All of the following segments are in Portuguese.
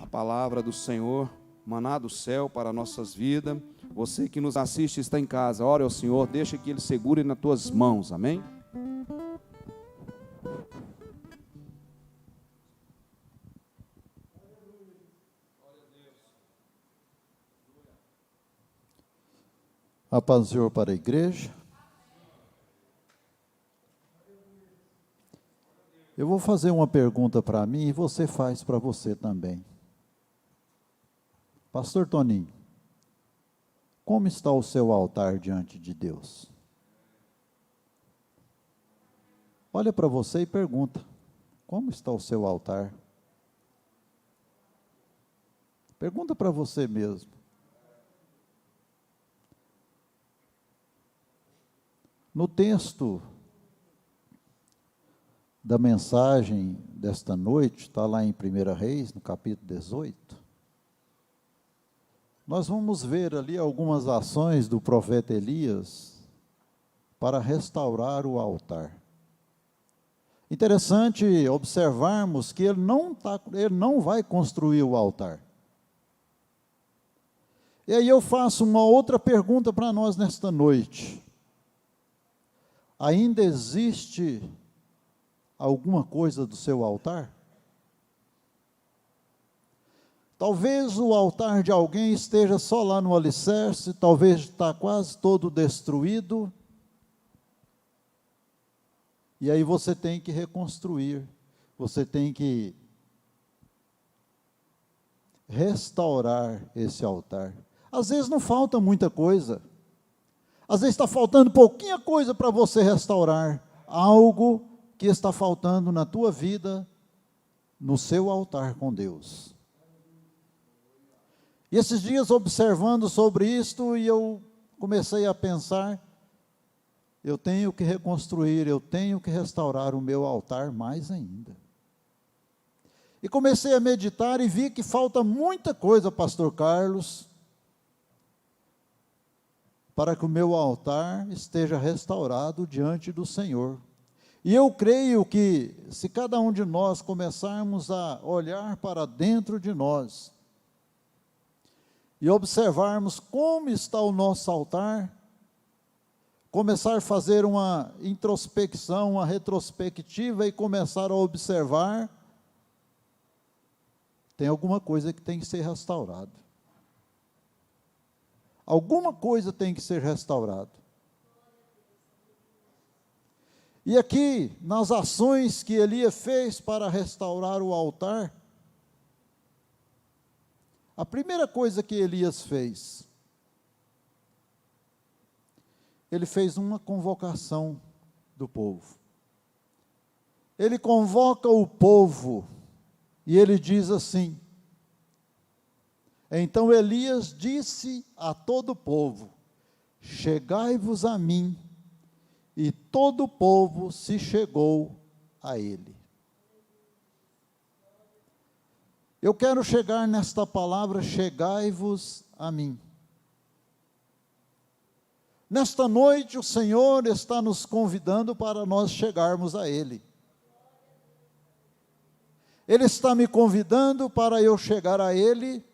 palavra do Senhor, maná do céu para nossas vidas. Você que nos assiste está em casa, ore ao Senhor, deixa que Ele segure nas tuas mãos, amém? A paz do Senhor para a igreja. Eu vou fazer uma pergunta para mim e você faz para você também. Pastor Toninho, como está o seu altar diante de Deus? Olha para você e pergunta, como está o seu altar? Pergunta para você mesmo. No texto da mensagem desta noite, está lá em 1 Reis, no capítulo 18, nós vamos ver ali algumas ações do profeta Elias para restaurar o altar. Interessante observarmos que ele não vai construir o altar. E aí eu faço uma outra pergunta para nós nesta noite. Ainda existe alguma coisa do seu altar? Talvez o altar de alguém esteja só lá no alicerce, talvez está quase todo destruído. E aí você tem que reconstruir, você tem que restaurar esse altar. Às vezes não falta muita coisa. Às vezes está faltando pouquinha coisa para você restaurar algo que está faltando na tua vida, no seu altar com Deus. E esses dias observando sobre isto, e eu comecei a pensar, eu tenho que reconstruir, eu tenho que restaurar o meu altar mais ainda. E comecei a meditar e vi que falta muita coisa, pastor Carlos, para que o meu altar esteja restaurado diante do Senhor. E eu creio que, se cada um de nós começarmos a olhar para dentro de nós, e observarmos como está o nosso altar, começar a fazer uma introspecção, uma retrospectiva e começar a observar, tem alguma coisa que tem que ser restaurada. Alguma coisa tem que ser restaurada. E aqui, nas ações que Elias fez para restaurar o altar, a primeira coisa que Elias fez, ele fez uma convocação do povo. Ele convoca o povo e ele diz assim: então Elias disse a todo o povo: chegai-vos a mim. E todo o povo se chegou a ele. Eu quero chegar nesta palavra, chegai-vos a mim. Nesta noite o Senhor está nos convidando para nós chegarmos a Ele. Ele está me convidando para eu chegar a Ele,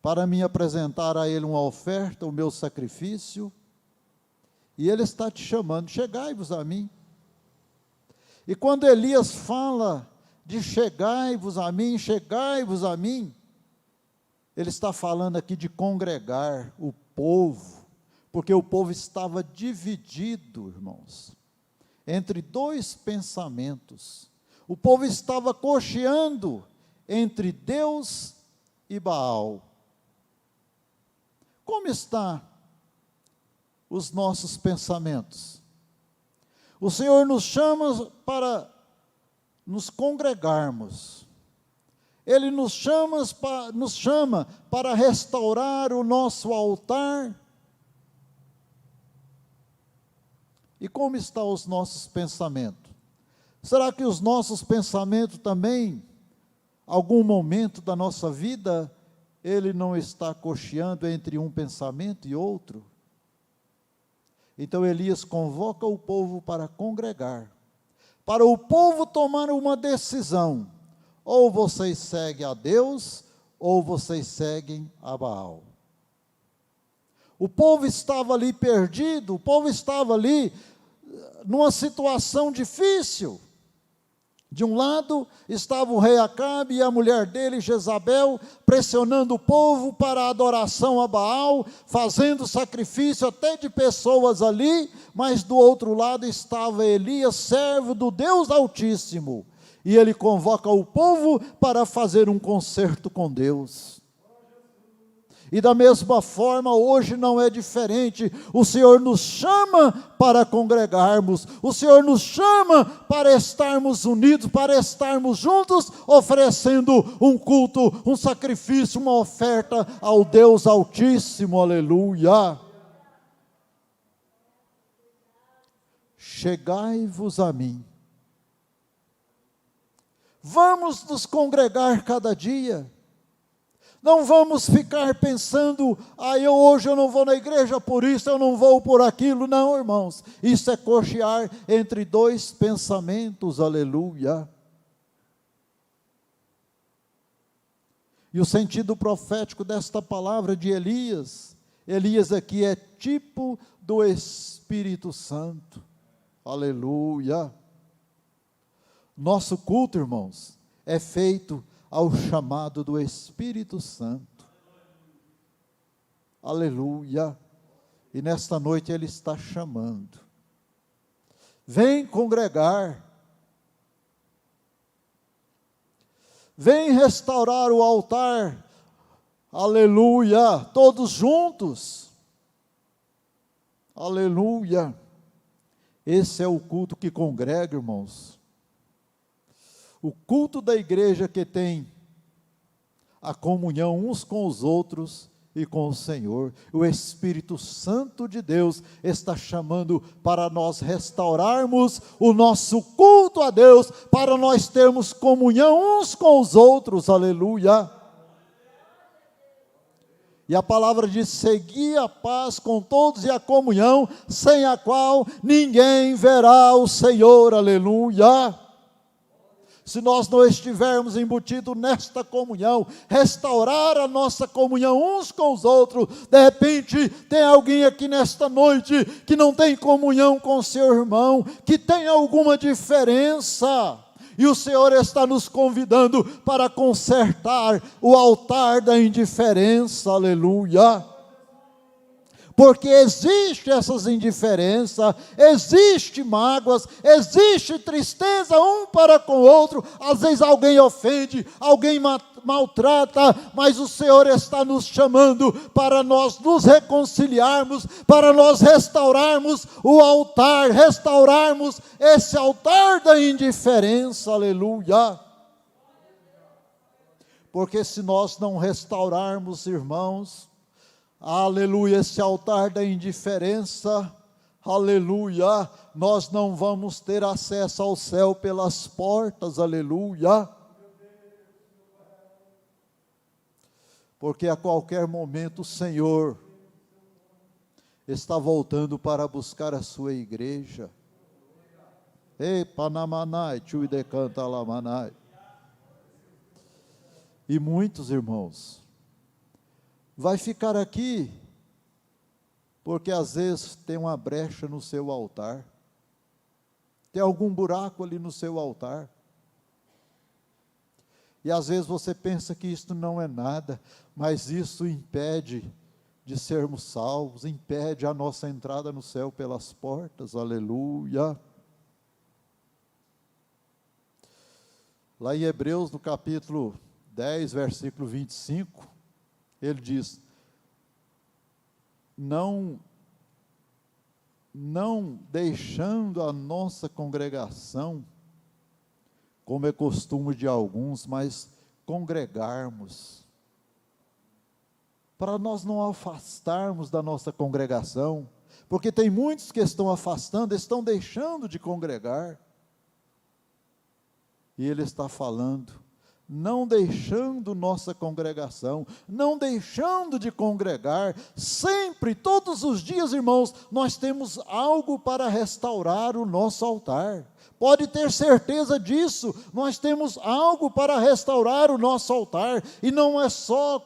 para me apresentar a Ele uma oferta, o meu sacrifício, e Ele está te chamando, chegai-vos a mim. E quando Elias fala de chegai-vos a mim, ele está falando aqui de congregar o povo, porque o povo estava dividido, irmãos, entre dois pensamentos. O povo estava cocheando entre Deus e Baal. Como está os nossos pensamentos? O Senhor nos chama para nos congregarmos. Ele nos chama para restaurar o nosso altar. E como estão os nossos pensamentos? Será que os nossos pensamentos também, algum momento da nossa vida, ele não está cocheando entre um pensamento e outro? Então Elias convoca o povo para congregar, para o povo tomar uma decisão: ou vocês seguem a Deus, ou vocês seguem a Baal. O povo estava ali perdido, o povo estava ali numa situação difícil. De um lado estava o rei Acabe e a mulher dele, Jezabel, pressionando o povo para a adoração a Baal, fazendo sacrifício até de pessoas ali, mas do outro lado estava Elias, servo do Deus Altíssimo, e ele convoca o povo para fazer um concerto com Deus. E da mesma forma, hoje não é diferente. O Senhor nos chama para congregarmos, o Senhor nos chama para estarmos unidos, para estarmos juntos, oferecendo um culto, um sacrifício, uma oferta ao Deus Altíssimo, aleluia. Chegai-vos a mim. Vamos nos congregar cada dia. Não vamos ficar pensando, hoje eu não vou na igreja por isso, eu não vou por aquilo. Não, irmãos, isso é cochear entre dois pensamentos, aleluia. E o sentido profético desta palavra de Elias aqui é tipo do Espírito Santo, aleluia. Nosso culto, irmãos, é feito ao chamado do Espírito Santo, aleluia. E nesta noite Ele está chamando, vem congregar, vem restaurar o altar, aleluia, todos juntos, aleluia. Esse é o culto que congrega, irmãos. O culto da igreja que tem a comunhão uns com os outros e com o Senhor. O Espírito Santo de Deus está chamando para nós restaurarmos o nosso culto a Deus, para nós termos comunhão uns com os outros, aleluia. E a palavra diz: segui a paz com todos e a comunhão, sem a qual ninguém verá o Senhor, aleluia. Se nós não estivermos embutidos nesta comunhão, restaurar a nossa comunhão uns com os outros, de repente tem alguém aqui nesta noite que não tem comunhão com seu irmão, que tem alguma diferença, e o Senhor está nos convidando para consertar o altar da indiferença, aleluia. Porque existe essas indiferenças, existe mágoas, existe tristeza um para com o outro. Às vezes alguém ofende, alguém maltrata, mas o Senhor está nos chamando para nós nos reconciliarmos, para nós restaurarmos o altar, restaurarmos esse altar da indiferença, aleluia. Porque se nós não restaurarmos, irmãos, aleluia, esse altar da indiferença, aleluia, nós não vamos ter acesso ao céu pelas portas, aleluia. Porque a qualquer momento o Senhor está voltando para buscar a sua igreja. Ei, Panamanai, tui decanta lamanai. E muitos irmãos vai ficar aqui, porque às vezes tem uma brecha no seu altar, tem algum buraco ali no seu altar, e às vezes você pensa que isto não é nada, mas isso impede de sermos salvos, impede a nossa entrada no céu pelas portas, aleluia. Lá em Hebreus, no capítulo 10, versículo 25, ele diz: não deixando a nossa congregação, como é costume de alguns, mas congregarmos, para nós não afastarmos da nossa congregação, porque tem muitos que estão afastando, estão deixando de congregar, e ele está falando: não deixando nossa congregação, não deixando de congregar, sempre, todos os dias, irmãos, nós temos algo para restaurar o nosso altar. Pode ter certeza disso, nós temos algo para restaurar o nosso altar, e não é só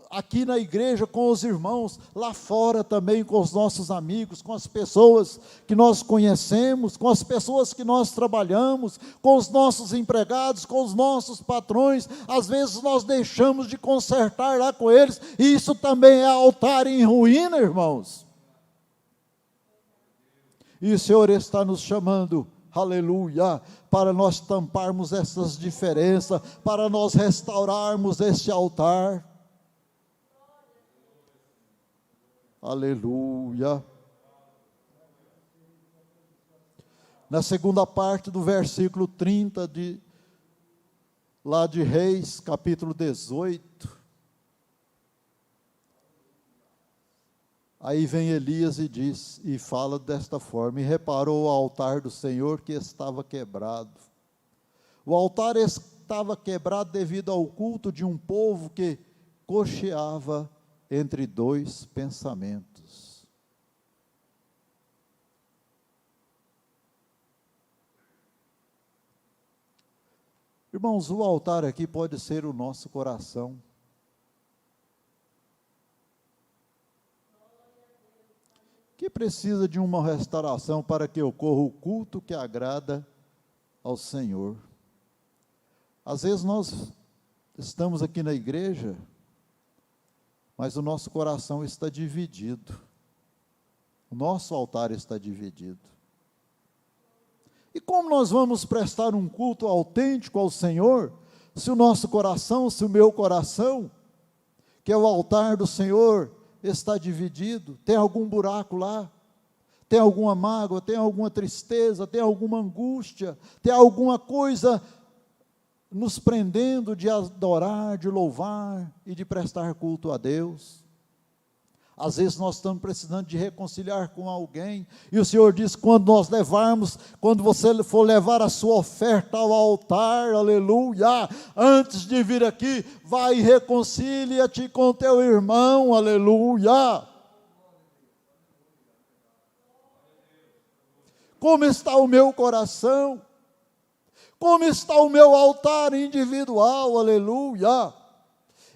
aqui na igreja, com os irmãos, lá fora também, com os nossos amigos, com as pessoas que nós conhecemos, com as pessoas que nós trabalhamos, com os nossos empregados, com os nossos patrões. Às vezes nós deixamos de consertar lá com eles, e isso também é altar em ruína, irmãos. E o Senhor está nos chamando, aleluia, para nós tamparmos essas diferenças, para nós restaurarmos este altar. Aleluia. Na segunda parte do versículo 30 lá de Reis, capítulo 18, aí vem Elias e diz, e fala desta forma: e reparou o altar do Senhor que estava quebrado. O altar estava quebrado devido ao culto de um povo que cocheava entre dois pensamentos. Irmãos, o altar aqui pode ser o nosso coração. Que precisa de uma restauração para que ocorra o culto que agrada ao Senhor. Às vezes nós estamos aqui na igreja, mas o nosso coração está dividido. O nosso altar está dividido. E como nós vamos prestar um culto autêntico ao Senhor, se o nosso coração, se o meu coração, que é o altar do Senhor, está dividido? Tem algum buraco lá? Tem alguma mágoa? Tem alguma tristeza? Tem alguma angústia? Tem alguma coisa nos prendendo de adorar, de louvar e de prestar culto a Deus? Às vezes nós estamos precisando de reconciliar com alguém, e o Senhor diz, quando você for levar a sua oferta ao altar, aleluia, antes de vir aqui, vai e reconcilia-te com teu irmão, aleluia. Como está o meu coração? Como está o meu altar individual, aleluia?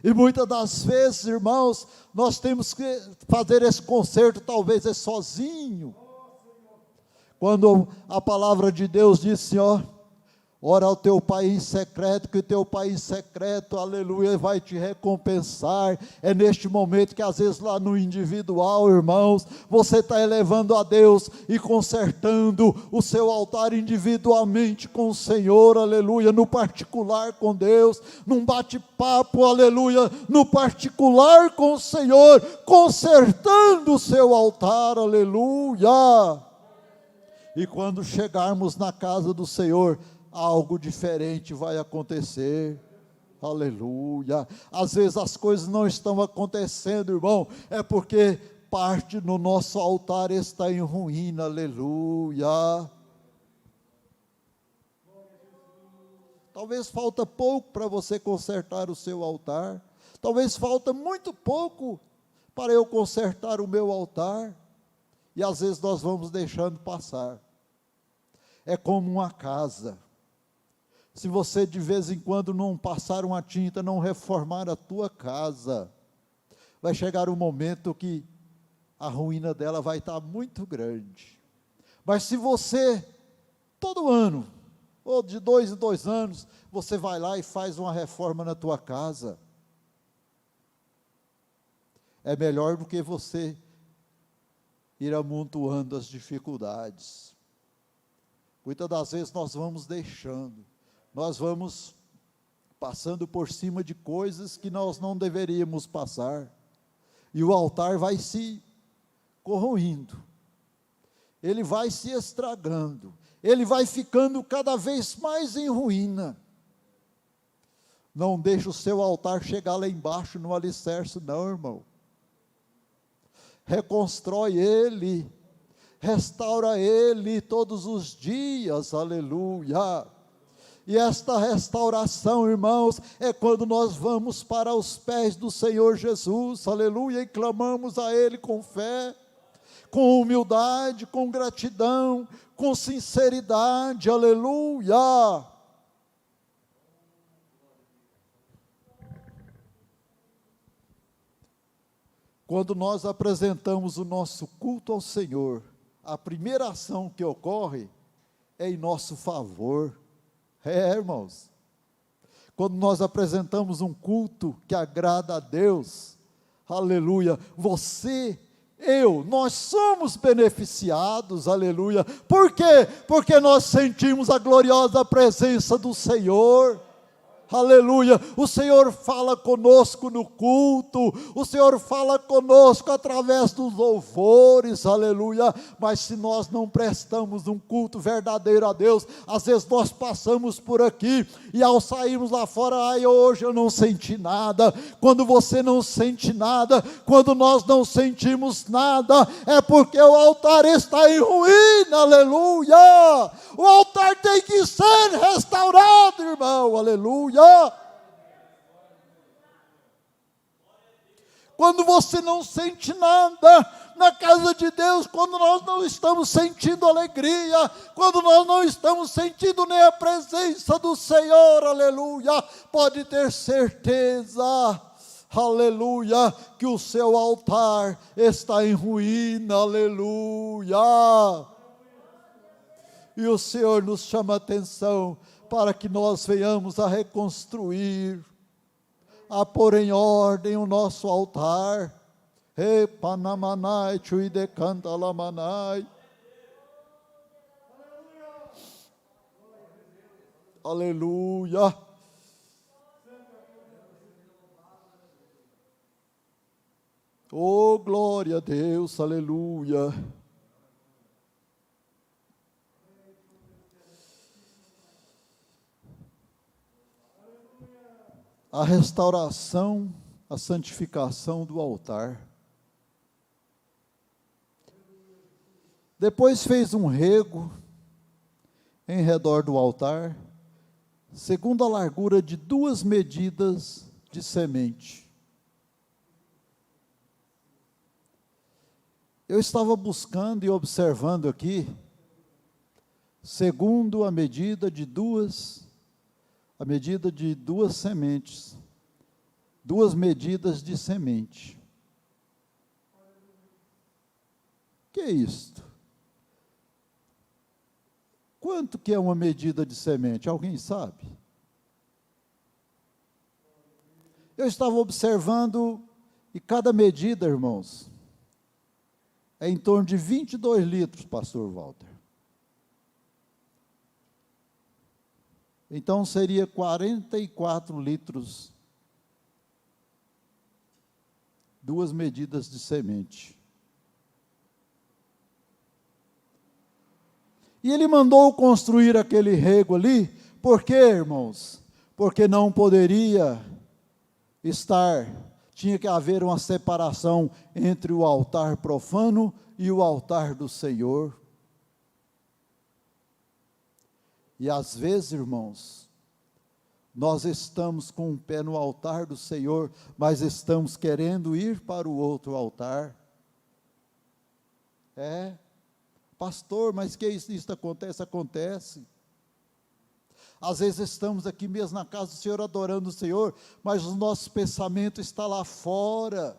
E muitas das vezes, irmãos, nós temos que fazer esse conserto, talvez sozinho. Quando a palavra de Deus diz assim, ó, ora ao teu Pai em secreto, que o teu Pai em secreto, aleluia, vai te recompensar. É neste momento que às vezes lá no individual, irmãos, você está elevando a Deus e consertando o seu altar individualmente com o Senhor, aleluia, no particular com Deus, num bate-papo, aleluia, no particular com o Senhor, consertando o seu altar, aleluia. E quando chegarmos na casa do Senhor, algo diferente vai acontecer, aleluia. Às vezes as coisas não estão acontecendo, irmão, é porque parte no nosso altar está em ruína, aleluia. Talvez falta pouco para você consertar o seu altar, talvez falta muito pouco para eu consertar o meu altar, e às vezes nós vamos deixando passar. É como uma casa. Se você de vez em quando não passar uma tinta, não reformar a tua casa, vai chegar um momento que a ruína dela vai estar muito grande. Mas se você, todo ano, ou de 2 em 2 anos, você vai lá e faz uma reforma na tua casa, é melhor do que você ir amontoando as dificuldades. Muitas das vezes nós vamos deixando, nós vamos passando por cima de coisas que nós não deveríamos passar, e o altar vai se corroindo, ele vai se estragando, ele vai ficando cada vez mais em ruína. Não deixe o seu altar chegar lá embaixo no alicerce não, irmão. Reconstrói ele, restaura ele todos os dias, aleluia. E esta restauração, irmãos, é quando nós vamos para os pés do Senhor Jesus, aleluia, e clamamos a Ele com fé, com humildade, com gratidão, com sinceridade, aleluia. Quando nós apresentamos o nosso culto ao Senhor, a primeira ação que ocorre é em nosso favor. Irmãos, quando nós apresentamos um culto que agrada a Deus, aleluia, você, nós somos beneficiados, aleluia. Por quê? Porque nós sentimos a gloriosa presença do Senhor. Aleluia, o Senhor fala conosco no culto, o Senhor fala conosco através dos louvores, aleluia, mas se nós não prestamos um culto verdadeiro a Deus, às vezes nós passamos por aqui, e ao sairmos lá fora, hoje eu não senti nada. Quando você não sente nada, quando nós não sentimos nada, é porque o altar está em ruína, aleluia, o altar tem que ser restaurado, irmão, aleluia. Quando você não sente nada na casa de Deus, quando nós não estamos sentindo alegria, quando nós não estamos sentindo nem a presença do Senhor, aleluia, pode ter certeza, aleluia, que o seu altar está em ruína, aleluia. E o Senhor nos chama a atenção para que nós venhamos a reconstruir, a pôr em ordem o nosso altar. Panamanai, Chuidecanta Lamanai. Aleluia. Oh, glória a Deus, aleluia. A restauração, a santificação do altar. Depois fez um rego em redor do altar, segundo a largura de 2 medidas de semente. Eu estava buscando e observando aqui, segundo a medida de duas sementes, 2 medidas de semente. Que é isto? Quanto que é uma medida de semente? Alguém sabe? Eu estava observando, e cada medida, irmãos, é em torno de 22 litros, pastor Walter. Então seria 44 litros, 2 medidas de semente. E ele mandou construir aquele rego ali, por quê, irmãos? Porque não poderia tinha que haver uma separação entre o altar profano e o altar do Senhor. E às vezes, irmãos, nós estamos com um pé no altar do Senhor, mas estamos querendo ir para o outro altar. Pastor, mas que isso acontece? Acontece. Às vezes estamos aqui mesmo na casa do Senhor, adorando o Senhor, mas o nosso pensamento está lá fora,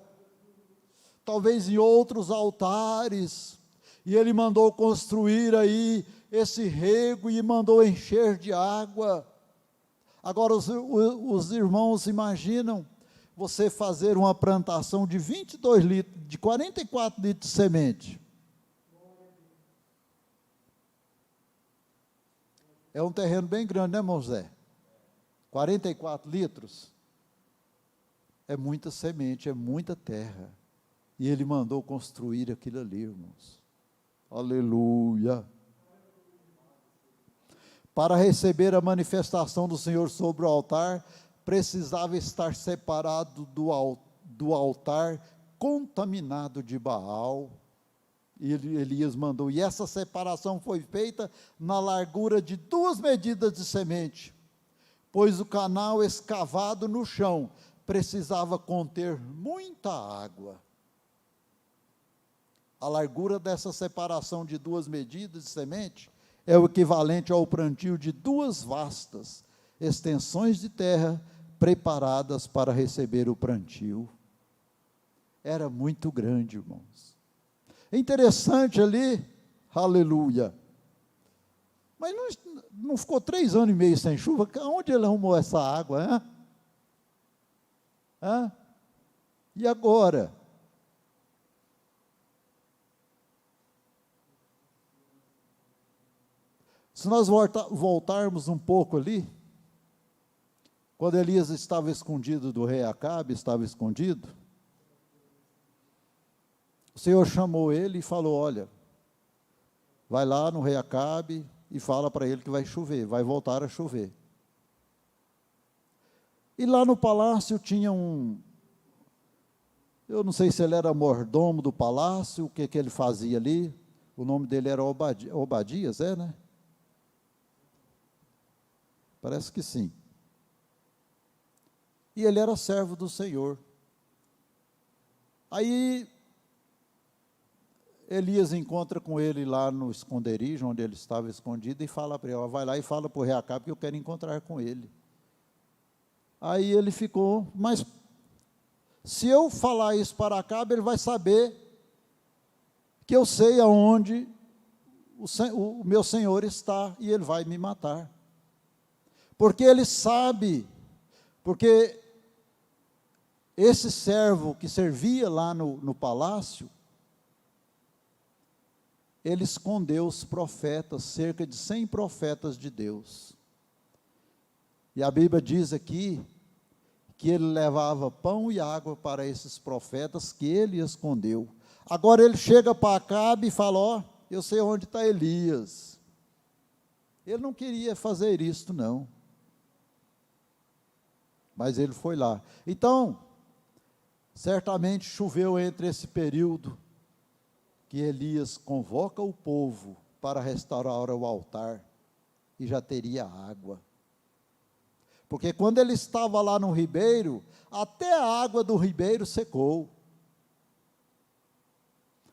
talvez em outros altares, e Ele mandou construir aí esse rego e mandou encher de água. Agora os irmãos imaginam você fazer uma plantação de 22 litros, de 44 litros de semente. É um terreno bem grande, né, irmão Zé? 44 litros. É muita semente, é muita terra. E Ele mandou construir aquilo ali, irmãos. Aleluia. Para receber a manifestação do Senhor sobre o altar, precisava estar separado do altar contaminado de Baal. E Elias mandou, e essa separação foi feita na largura de 2 medidas de semente. pois o canal escavado no chão precisava conter muita água. A largura dessa separação de 2 medidas de semente é o equivalente ao plantio de 2 vastas extensões de terra preparadas para receber o plantio. Era muito grande, irmãos. É interessante ali, aleluia. Mas não ficou 3 anos e meio sem chuva? Onde ele arrumou essa água, hein? E agora? Se nós voltarmos um pouco ali, quando Elias estava escondido do rei Acabe, estava escondido, o Senhor chamou ele e falou: olha, vai lá no rei Acabe e fala para ele que vai chover, vai voltar a chover. E lá no palácio tinha eu não sei se ele era mordomo do palácio, o que ele fazia ali, o nome dele era Obadias, né? Parece que sim. E ele era servo do Senhor. Aí Elias encontra com ele lá no esconderijo, onde ele estava escondido, e fala para ele: vai lá e fala para o rei Acabe que eu quero encontrar com ele. Aí ele ficou: mas se eu falar isso para Acabe, ele vai saber que eu sei aonde o meu senhor está, e ele vai me matar. Porque ele sabe, porque esse servo que servia lá no palácio, ele escondeu os profetas, cerca de 100 profetas de Deus. E a Bíblia diz aqui que ele levava pão e água para esses profetas que ele escondeu. Agora ele chega para Acabe e fala: ó, eu sei onde está Elias. Ele não queria fazer isso, não. Mas ele foi lá. Então, certamente choveu entre esse período que Elias convoca o povo para restaurar o altar, e já teria água. Porque quando ele estava lá no ribeiro, até a água do ribeiro secou.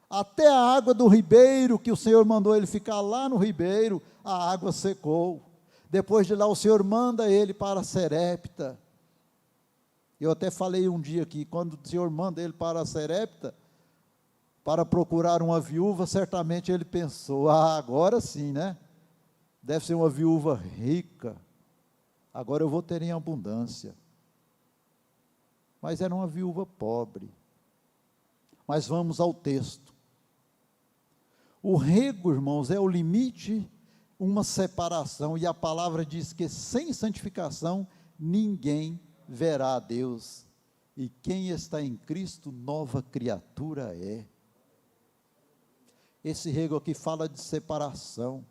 Até a água do ribeiro, que o Senhor mandou ele ficar lá no ribeiro, a água secou. Depois de lá, o Senhor manda ele para Serepta. Eu até falei um dia aqui, quando o Senhor manda ele para Serepta, para procurar uma viúva, certamente ele pensou: agora sim, né? Deve ser uma viúva rica, agora eu vou ter em abundância. Mas era uma viúva pobre. Mas vamos ao texto. O rego, irmãos, é o limite, uma separação, e a palavra diz que sem santificação ninguém verá a Deus, e quem está em Cristo, nova criatura é. Esse rego aqui fala de separação,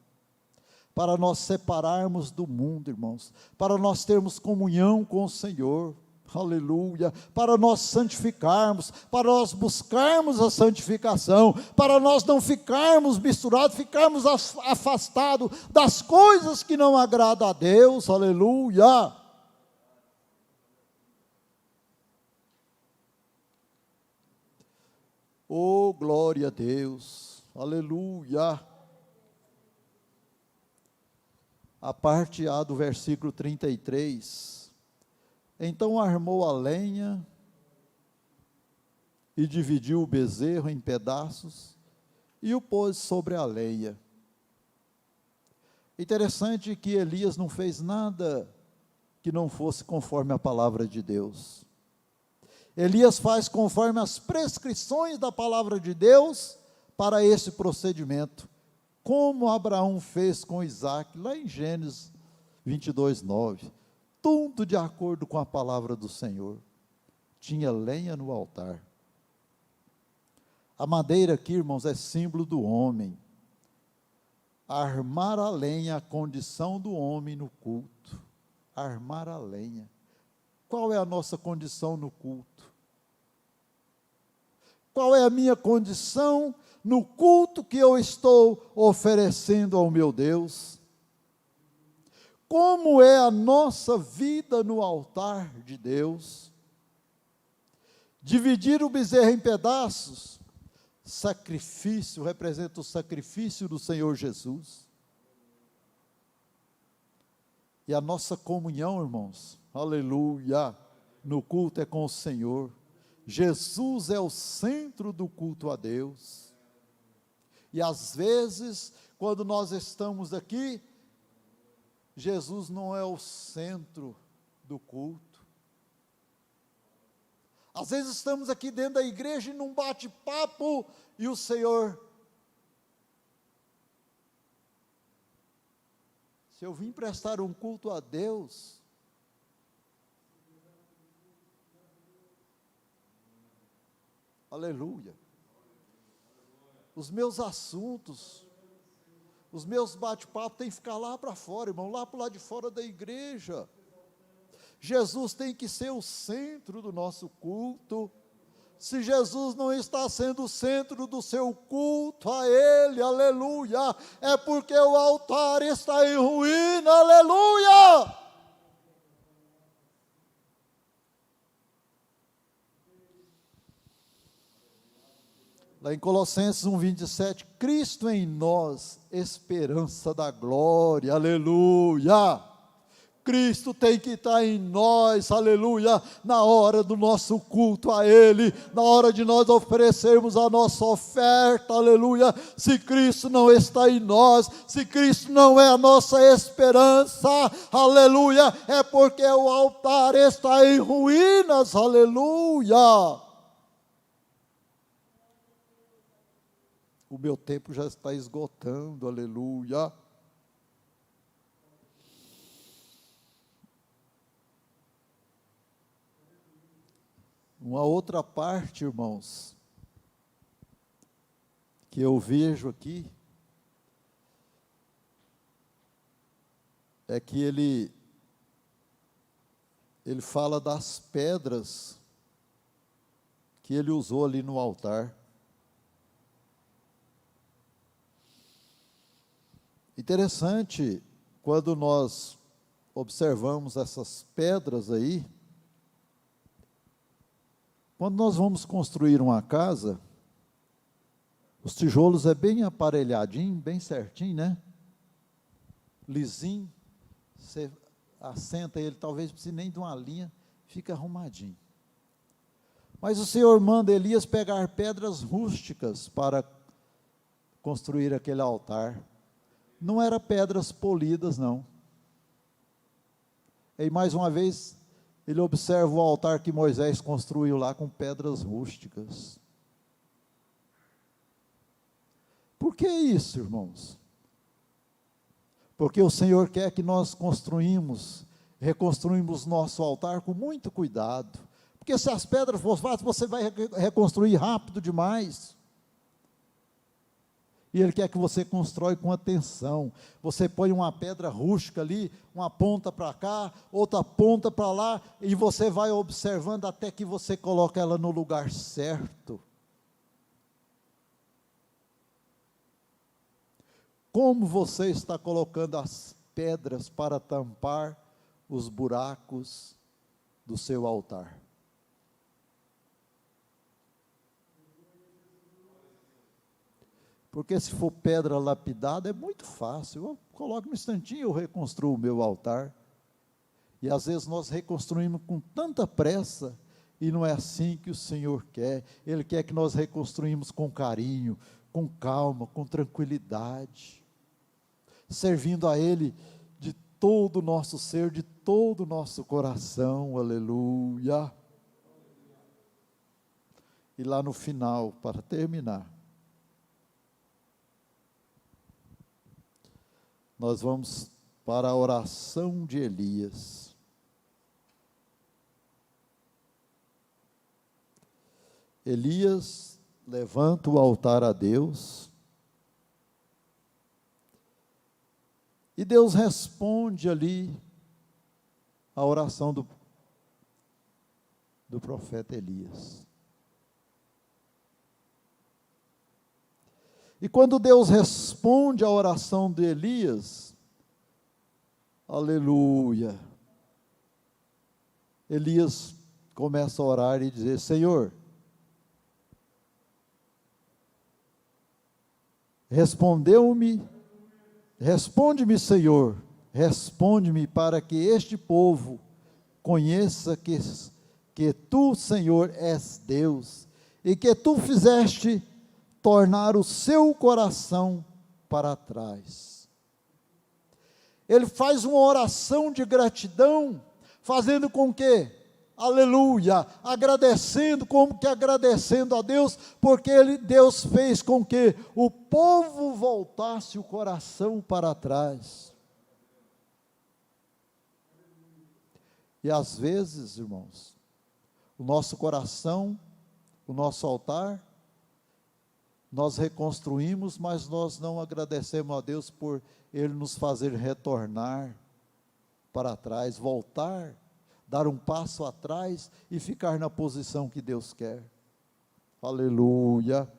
para nós separarmos do mundo, irmãos, para nós termos comunhão com o Senhor, aleluia, para nós santificarmos, para nós buscarmos a santificação, para nós não ficarmos misturados, ficarmos afastados das coisas que não agradam a Deus, aleluia. Oh, glória a Deus, aleluia. A parte A do versículo 33, então armou a lenha e dividiu o bezerro em pedaços e o pôs sobre a lenha. Interessante que Elias não fez nada que não fosse conforme a palavra de Deus. Elias faz conforme as prescrições da palavra de Deus para esse procedimento, como Abraão fez com Isaac, lá em Gênesis 22:9, tudo de acordo com a palavra do Senhor. Tinha lenha no altar. A madeira aqui, irmãos, é símbolo do homem. Armar a lenha é a condição do homem no culto. Armar a lenha. Qual é a nossa condição no culto? Qual é a minha condição no culto que eu estou oferecendo ao meu Deus? como é a nossa vida no altar de Deus. Dividir o bezerro em pedaços, sacrifício, representa o sacrifício do Senhor Jesus. E a nossa comunhão, irmãos, aleluia, no culto é com o Senhor. Jesus é o centro do culto a Deus. E às vezes, quando nós estamos aqui, Jesus não é o centro do culto. Às vezes estamos aqui dentro da igreja e num bate-papo e o Senhor, se eu vim prestar um culto a Deus, aleluia, os meus assuntos, os meus bate-papos têm que ficar lá para fora, irmão, lá para o lado de fora da igreja. Jesus tem que ser o centro do nosso culto. Se Jesus não está sendo o centro do seu culto a Ele, aleluia, é porque o altar está em ruína, aleluia. Lá em Colossenses 1:27, Cristo em nós, esperança da glória, aleluia. Cristo tem que estar em nós, aleluia, na hora do nosso culto a Ele, na hora de nós oferecermos a nossa oferta, aleluia. Se Cristo não está em nós, se Cristo não é a nossa esperança, aleluia, é porque o altar está em ruínas, aleluia. O meu tempo já está esgotando, aleluia. Uma outra parte, irmãos, que eu vejo aqui, é que ele fala das pedras que ele usou ali no altar. Interessante, quando nós observamos essas pedras aí, quando nós vamos construir uma casa, os tijolos é bem aparelhadinho, bem certinho, né? Lisinho, você assenta ele, talvez não precise nem de uma linha, fica arrumadinho. Mas o Senhor manda Elias pegar pedras rústicas para construir aquele altar. Não eram pedras polidas, não. E mais uma vez, ele observa o altar que Moisés construiu lá com pedras rústicas. Por que isso, irmãos? Porque o Senhor quer que nós reconstruímos nosso altar com muito cuidado. Porque se as pedras forem fáceis, você vai reconstruir rápido demais. E Ele quer que você constrói com atenção. Você põe uma pedra rústica ali, uma ponta para cá, outra ponta para lá, e você vai observando até que você coloca ela no lugar certo. Como você está colocando as pedras para tampar os buracos do seu altar? Porque se for pedra lapidada é muito fácil, eu coloco no instantinho, eu reconstruo o meu altar. E às vezes nós reconstruímos com tanta pressa, e não é assim que o Senhor quer. Ele quer que nós reconstruímos com carinho, com calma, com tranquilidade, servindo a Ele de todo o nosso ser, de todo o nosso coração, aleluia. E lá no final, para terminar, nós vamos para a oração de Elias. Elias levanta o altar a Deus, e Deus responde ali a oração do profeta Elias. E quando Deus responde a oração de Elias, Aleluia. Elias começa a orar e dizer: Senhor, responde-me, Senhor, responde-me para que este povo conheça que tu, Senhor, és Deus, e que tu fizeste tornar o seu coração para trás. Ele faz uma oração de gratidão, fazendo com que, aleluia, agradecendo, como que agradecendo a Deus, porque Deus fez com que o povo voltasse o coração para trás. E às vezes, irmãos, o nosso coração, o nosso altar, nós reconstruímos, mas nós não agradecemos a Deus por Ele nos fazer retornar para trás, voltar, dar um passo atrás e ficar na posição que Deus quer. Aleluia.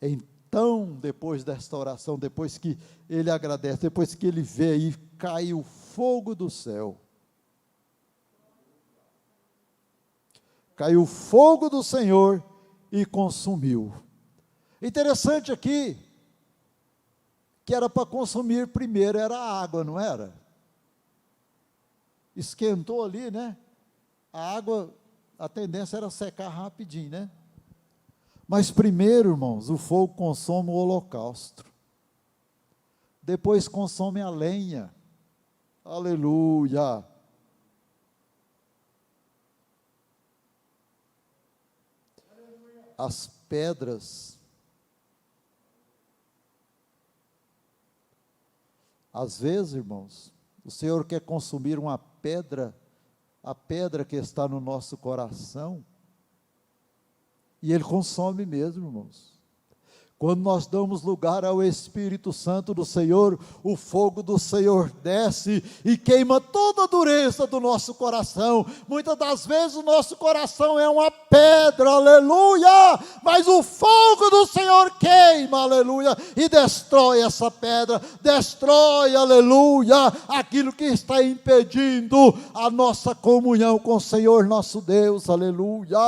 Então, depois desta oração, depois que ele agradece, depois que ele vê aí, cai o fogo do céu. Caiu o fogo do Senhor e consumiu. Interessante aqui, que era para consumir primeiro, era a água, não era? Esquentou ali, né? A água, a tendência era secar rapidinho, né? Mas primeiro, irmãos, o fogo consome o holocausto. Depois consome a lenha. Aleluia. As pedras. Às vezes, irmãos, o Senhor quer consumir uma pedra, a pedra que está no nosso coração, e Ele consome mesmo, irmãos. Quando nós damos lugar ao Espírito Santo do Senhor, o fogo do Senhor desce e queima toda a dureza do nosso coração. Muitas das vezes o nosso coração é uma pedra, aleluia, mas o fogo do Senhor queima, aleluia, e destrói essa pedra, destrói, aleluia, aquilo que está impedindo a nossa comunhão com o Senhor nosso Deus, aleluia.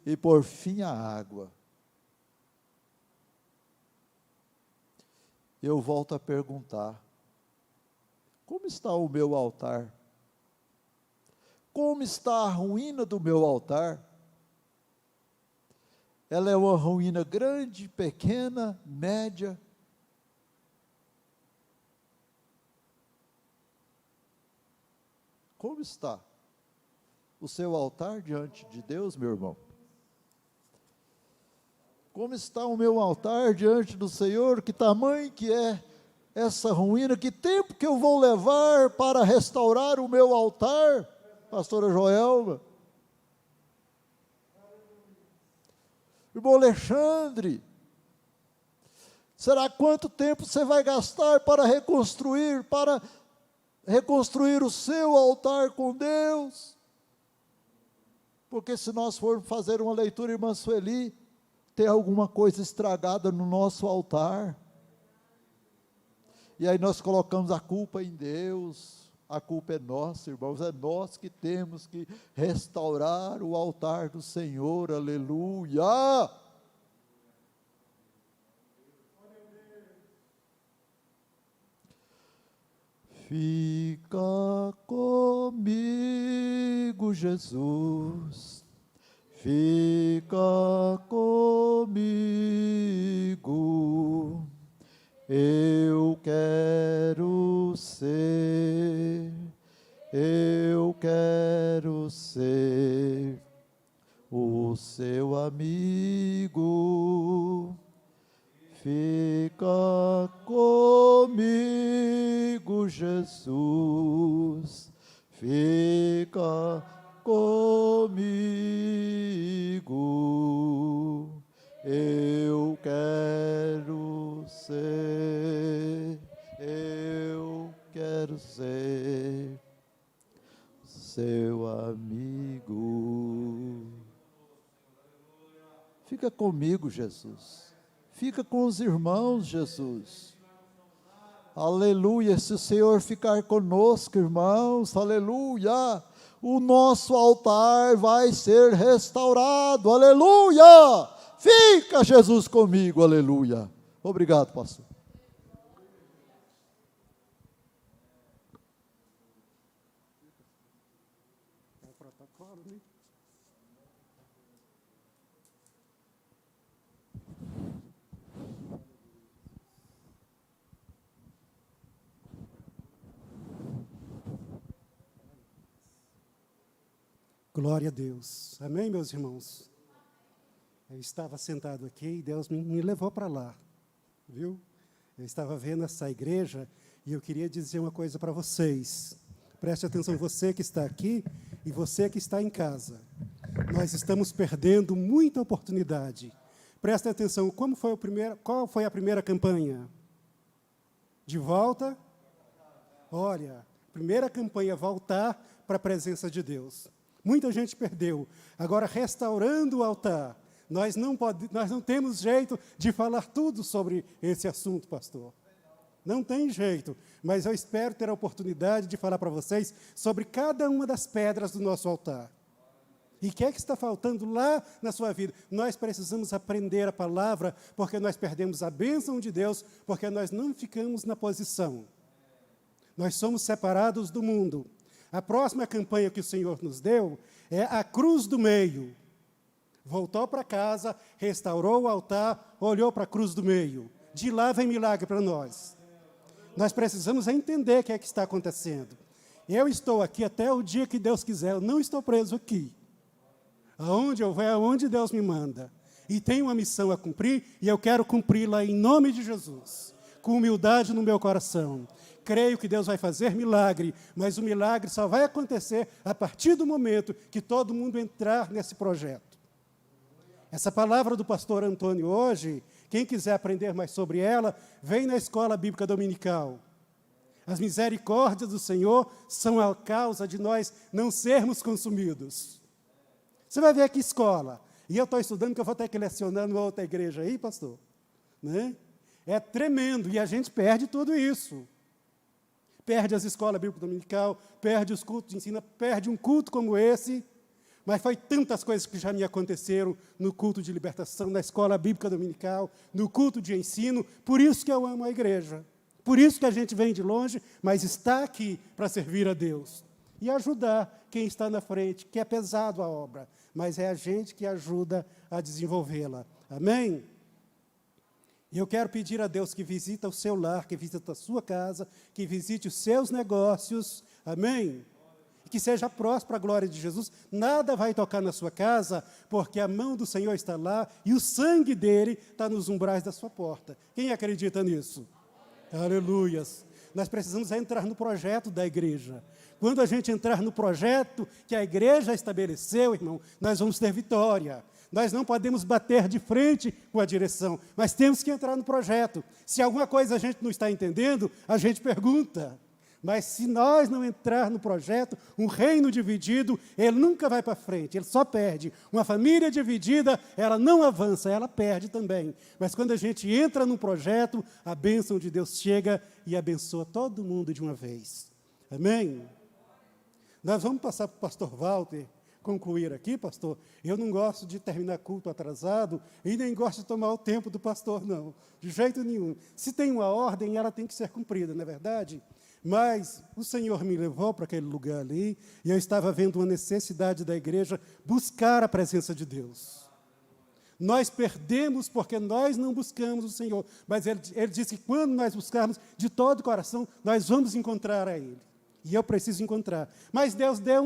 E por fim a água. Eu volto a perguntar: como está o meu altar? Como está a ruína do meu altar? Ela é uma ruína grande, pequena, média? Como está o seu altar diante de Deus, meu irmão? Como está o meu altar diante do Senhor? Que tamanho que é essa ruína? Que tempo que eu vou levar para restaurar o meu altar, pastora Joelma? Irmão Alexandre, será quanto tempo você vai gastar para reconstruir o seu altar com Deus? Porque se nós formos fazer uma leitura, irmã Sueli, tem alguma coisa estragada no nosso altar, e aí nós colocamos a culpa em Deus. A culpa é nossa, irmãos, é nós que temos que restaurar o altar do Senhor, aleluia. Fica comigo, Jesus, fica comigo, eu quero ser o seu amigo. Fica comigo, Jesus, fica comigo, eu quero ser seu amigo. Fica comigo, Jesus, Fica com os irmãos, Jesus. Aleluia. Se o Senhor ficar conosco, irmãos, aleluia, o nosso altar vai ser restaurado. Aleluia. Fica, Jesus, comigo. Aleluia. Obrigado, pastor. Glória a Deus. Amém, meus irmãos? Eu estava sentado aqui e Deus me levou para lá, viu? Eu estava vendo essa igreja e eu queria dizer uma coisa para vocês. Preste atenção, você que está aqui e você que está em casa. Nós estamos perdendo muita oportunidade. Preste atenção, qual foi a primeira campanha? De volta? Olha, primeira campanha, voltar para a presença de Deus. Muita gente perdeu. Agora, restaurando o altar, nós não temos jeito de falar tudo sobre esse assunto, pastor. Não tem jeito, mas eu espero ter a oportunidade de falar para vocês sobre cada uma das pedras do nosso altar. E o que é que está faltando lá na sua vida? Nós precisamos aprender a palavra, porque nós perdemos a bênção de Deus, porque nós não ficamos na posição. Nós somos separados do mundo. A próxima campanha que o Senhor nos deu é a cruz do meio. Voltou para casa, restaurou o altar, olhou para a cruz do meio. De lá vem milagre para nós. Nós precisamos entender o que é que está acontecendo. Eu estou aqui até o dia que Deus quiser, eu não estou preso aqui. Aonde eu vou é aonde Deus me manda. E tenho uma missão a cumprir, e eu quero cumpri-la em nome de Jesus, com humildade no meu coração. Creio que Deus vai fazer milagre, mas o milagre só vai acontecer a partir do momento que todo mundo entrar nesse projeto. Essa palavra do pastor Antônio hoje, quem quiser aprender mais sobre ela, vem na Escola Bíblica Dominical. As misericórdias do Senhor são a causa de nós não sermos consumidos. Você vai ver que escola. E eu estou estudando, que eu vou ter que lecionar numa outra igreja aí, pastor. Né? É tremendo, e a gente perde tudo isso. Perde as escolas bíblicas dominical, perde os cultos de ensino, perde um culto como esse, mas foi tantas coisas que já me aconteceram no culto de libertação, na escola bíblica dominical, no culto de ensino, por isso que eu amo a igreja, por isso que a gente vem de longe, mas está aqui para servir a Deus e ajudar quem está na frente, que é pesado a obra, mas é a gente que ajuda a desenvolvê-la. Amém? E eu quero pedir a Deus que visita o seu lar, que visita a sua casa, que visite os seus negócios, amém? E que seja próximo para a glória de Jesus. Nada vai tocar na sua casa, porque a mão do Senhor está lá e o sangue dele está nos umbrais da sua porta. Quem acredita nisso? Aleluias. Nós precisamos entrar no projeto da igreja. Quando a gente entrar no projeto que a igreja estabeleceu, irmão, nós vamos ter vitória. Nós não podemos bater de frente com a direção, mas temos que entrar no projeto. Se alguma coisa a gente não está entendendo, a gente pergunta. Mas se nós não entrar no projeto, um reino dividido, ele nunca vai para frente, ele só perde. Uma família dividida, ela não avança, ela perde também. Mas quando a gente entra no projeto, a bênção de Deus chega e abençoa todo mundo de uma vez. Amém? Nós vamos passar para o pastor Walter concluir aqui, pastor. Eu não gosto de terminar culto atrasado e nem gosto de tomar o tempo do pastor, não. De jeito nenhum. Se tem uma ordem, ela tem que ser cumprida, não é verdade? Mas o Senhor me levou para aquele lugar ali e eu estava vendo uma necessidade da igreja buscar a presença de Deus. Nós perdemos porque nós não buscamos o Senhor. Mas Ele disse que quando nós buscarmos de todo o coração, nós vamos encontrar a Ele. E eu preciso encontrar. Mas Deus deu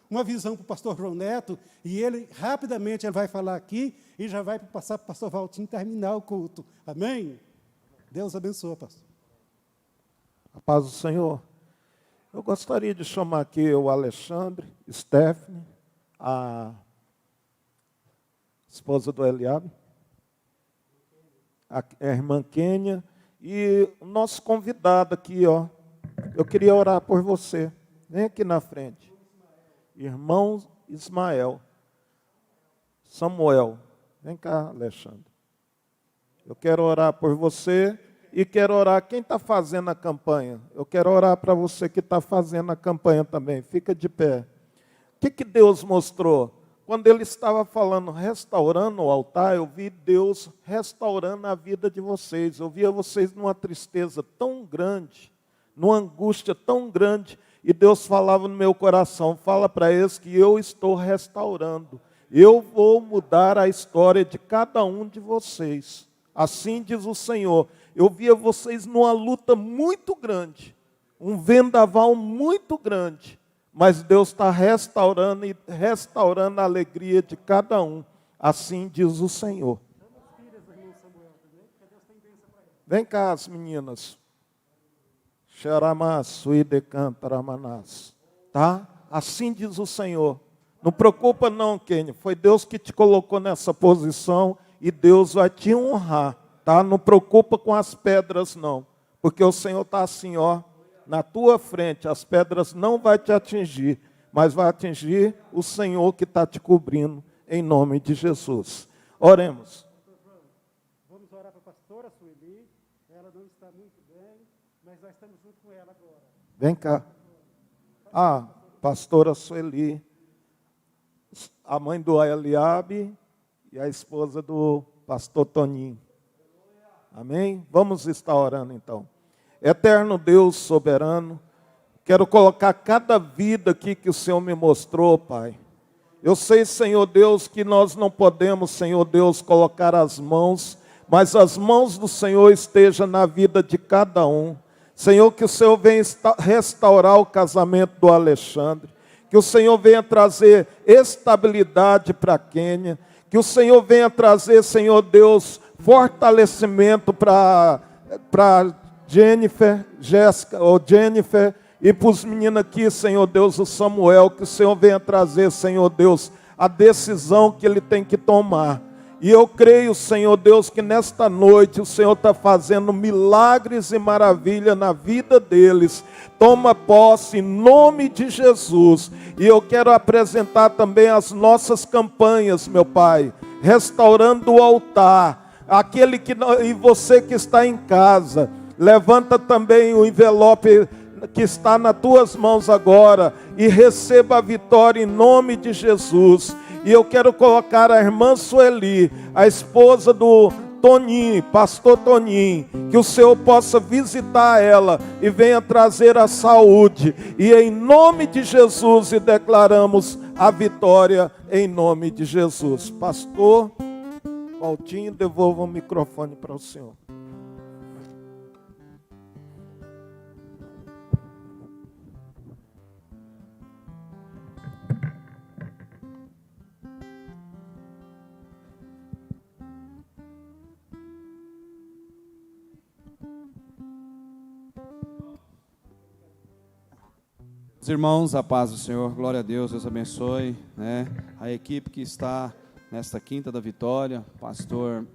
uma visão para o pastor João Neto, e ele, rapidamente, ele vai falar aqui, e já vai passar para o pastor Valtinho terminar o culto. Amém? Deus abençoe, pastor. A paz do Senhor. Eu gostaria de chamar aqui o Alexandre, Stephanie, a esposa do Eliabe, a irmã Kênia, e o nosso convidado aqui, ó. Eu queria orar por você. Vem aqui na frente. Irmão Ismael. Samuel. Vem cá, Alexandre. Eu quero orar por você e quero orar. Quem está fazendo a campanha? Eu quero orar para você que está fazendo a campanha também. Fica de pé. O que Deus mostrou? Quando ele estava falando, restaurando o altar, eu vi Deus restaurando a vida de vocês. Eu via vocês numa tristeza tão grande, numa angústia tão grande, e Deus falava no meu coração, fala para eles que eu estou restaurando. Eu vou mudar a história de cada um de vocês. Assim diz o Senhor. Eu via vocês numa luta muito grande, um vendaval muito grande, mas Deus está restaurando e restaurando a alegria de cada um. Assim diz o Senhor. Vem cá, as meninas. Tá? Assim diz o Senhor. Não preocupa não, Kenny. Foi Deus que te colocou nessa posição e Deus vai te honrar. Tá? Não preocupa com as pedras não. Porque o Senhor está assim, ó. Na tua frente, as pedras não vão te atingir, mas vai atingir o Senhor que está te cobrindo, em nome de Jesus. Oremos. Vamos orar para a pastora Sueli. Ela não está muito bem, mas nós estamos junto com ela agora. Vem cá. Pastora Sueli, a mãe do Eliabe e a esposa do pastor Toninho. Amém? Vamos estar orando então. Eterno Deus soberano, quero colocar cada vida aqui que o Senhor me mostrou, Pai. Eu sei, Senhor Deus, que nós não podemos, Senhor Deus, colocar as mãos, mas as mãos do Senhor estejam na vida de cada um. Senhor, que o Senhor venha restaurar o casamento do Alexandre, que o Senhor venha trazer estabilidade para a Quênia, que o Senhor venha trazer, Senhor Deus, fortalecimento para Jennifer, Jennifer, e para os meninos aqui, Senhor Deus, o Samuel, que o Senhor venha trazer, Senhor Deus, a decisão que ele tem que tomar. E eu creio, Senhor Deus, que nesta noite o Senhor está fazendo milagres e maravilha na vida deles. Toma posse em nome de Jesus. E eu quero apresentar também as nossas campanhas, meu Pai, restaurando o altar. Aquele que, e você que está em casa, levanta também o envelope que está nas tuas mãos agora e receba a vitória em nome de Jesus. E eu quero colocar a irmã Sueli, a esposa do Toninho, pastor Toninho, que o Senhor possa visitar ela e venha trazer a saúde. E em nome de Jesus, e declaramos a vitória em nome de Jesus. Pastor Valtinho, devolva o microfone para o senhor. Irmãos, a paz do Senhor, glória a Deus, Deus abençoe, né? A equipe que está nesta quinta da vitória, pastor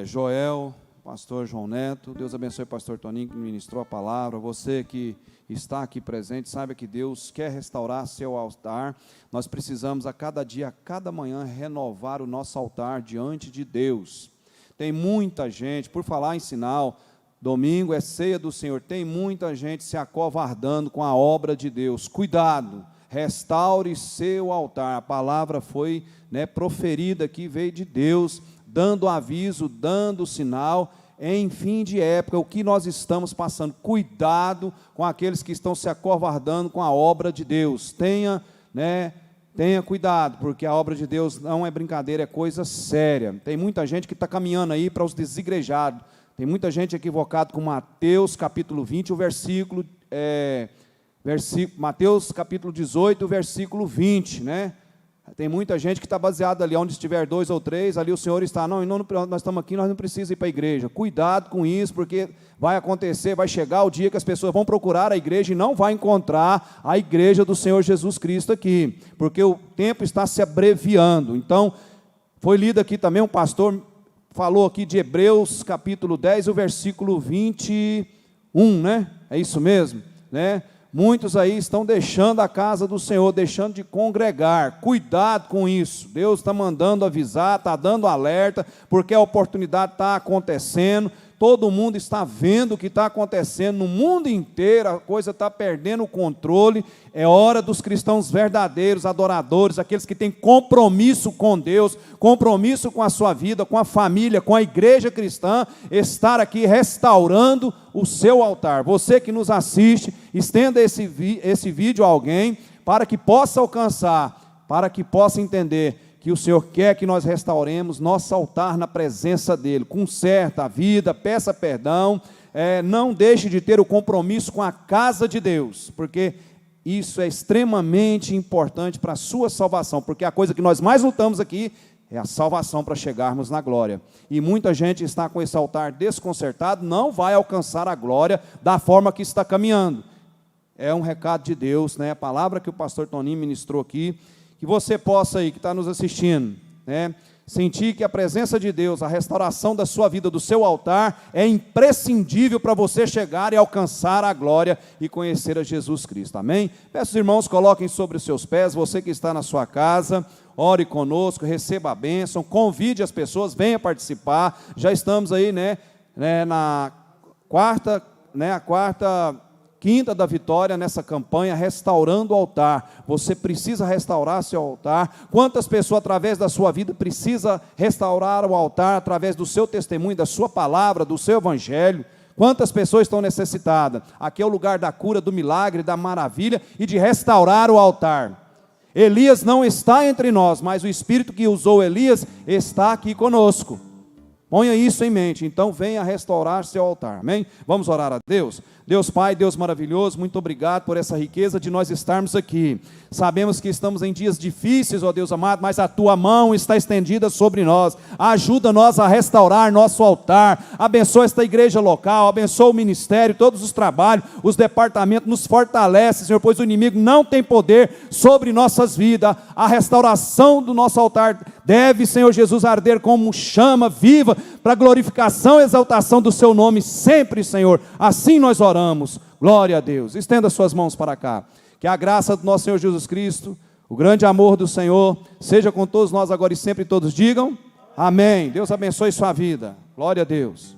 Joel, pastor João Neto, Deus abençoe o pastor Toninho que ministrou a palavra, você que está aqui presente, saiba que Deus quer restaurar seu altar. Nós precisamos a cada dia, a cada manhã, renovar o nosso altar diante de Deus. Tem muita gente, por falar em sinal, domingo é ceia do Senhor, tem muita gente se acovardando com a obra de Deus. Cuidado, restaure seu altar. A palavra foi proferida aqui, veio de Deus, dando aviso, dando sinal, em fim de época, o que nós estamos passando. Cuidado com aqueles que estão se acovardando com a obra de Deus. Tenha cuidado, porque a obra de Deus não é brincadeira, é coisa séria. Tem muita gente que está caminhando aí para os desigrejados. Tem muita gente equivocada com Mateus capítulo 20, Mateus capítulo 18, versículo 20, né? Tem muita gente que está baseada ali, onde estiver 2 ou 3, ali o Senhor está, nós estamos aqui, nós não precisamos ir para a igreja. Cuidado com isso, porque vai acontecer, vai chegar o dia que as pessoas vão procurar a igreja e não vai encontrar a igreja do Senhor Jesus Cristo aqui, porque o tempo está se abreviando. Então, foi lido aqui também, um pastor falou aqui de Hebreus capítulo 10, o versículo 21, né? É isso mesmo, né? Muitos aí estão deixando a casa do Senhor, deixando de congregar. Cuidado com isso. Deus está mandando avisar, está dando alerta, porque a oportunidade está acontecendo. Todo mundo está vendo o que está acontecendo no mundo inteiro, a coisa está perdendo o controle. É hora dos cristãos verdadeiros, adoradores, aqueles que têm compromisso com Deus, compromisso com a sua vida, com a família, com a igreja cristã, estar aqui restaurando o seu altar. Você que nos assiste, estenda esse vídeo a alguém, para que possa alcançar, para que possa entender que o Senhor quer que nós restauremos nosso altar na presença dEle. Conserta a vida, peça perdão, não deixe de ter o compromisso com a casa de Deus, porque isso é extremamente importante para a sua salvação, porque a coisa que nós mais lutamos aqui é a salvação para chegarmos na glória. E muita gente está com esse altar desconcertado, não vai alcançar a glória da forma que está caminhando. É um recado de Deus, né? A palavra que o pastor Toninho ministrou aqui, que você possa aí, que está nos assistindo, né, sentir que a presença de Deus, a restauração da sua vida, do seu altar, é imprescindível para você chegar e alcançar a glória e conhecer a Jesus Cristo, amém? Peço os irmãos, coloquem sobre os seus pés, você que está na sua casa, ore conosco, receba a bênção, convide as pessoas, venha participar. Já estamos aí, na quinta da vitória nessa campanha, restaurando o altar. Você precisa restaurar seu altar. Quantas pessoas através da sua vida precisa restaurar o altar através do seu testemunho, da sua palavra, do seu evangelho? Quantas pessoas estão necessitadas? Aqui é o lugar da cura, do milagre, da maravilha e de restaurar o altar. Elias não está entre nós, mas o Espírito que usou Elias está aqui conosco. Ponha isso em mente, então venha restaurar seu altar, amém? Vamos orar a Deus? Deus Pai, Deus maravilhoso, muito obrigado por essa riqueza de nós estarmos aqui. Sabemos que estamos em dias difíceis, ó Deus amado, mas a Tua mão está estendida sobre nós. Ajuda-nos a restaurar nosso altar. Abençoa esta igreja local, abençoa o ministério, todos os trabalhos, os departamentos, nos fortalece, Senhor, pois o inimigo não tem poder sobre nossas vidas. A restauração do nosso altar deve, Senhor Jesus, arder como chama viva, para glorificação e exaltação do Seu nome sempre, Senhor. Assim nós oramos. Glória a Deus. Estenda suas mãos para cá. Que a graça do nosso Senhor Jesus Cristo, o grande amor do Senhor, seja com todos nós agora e sempre. Todos digam amém. Deus abençoe sua vida. Glória a Deus.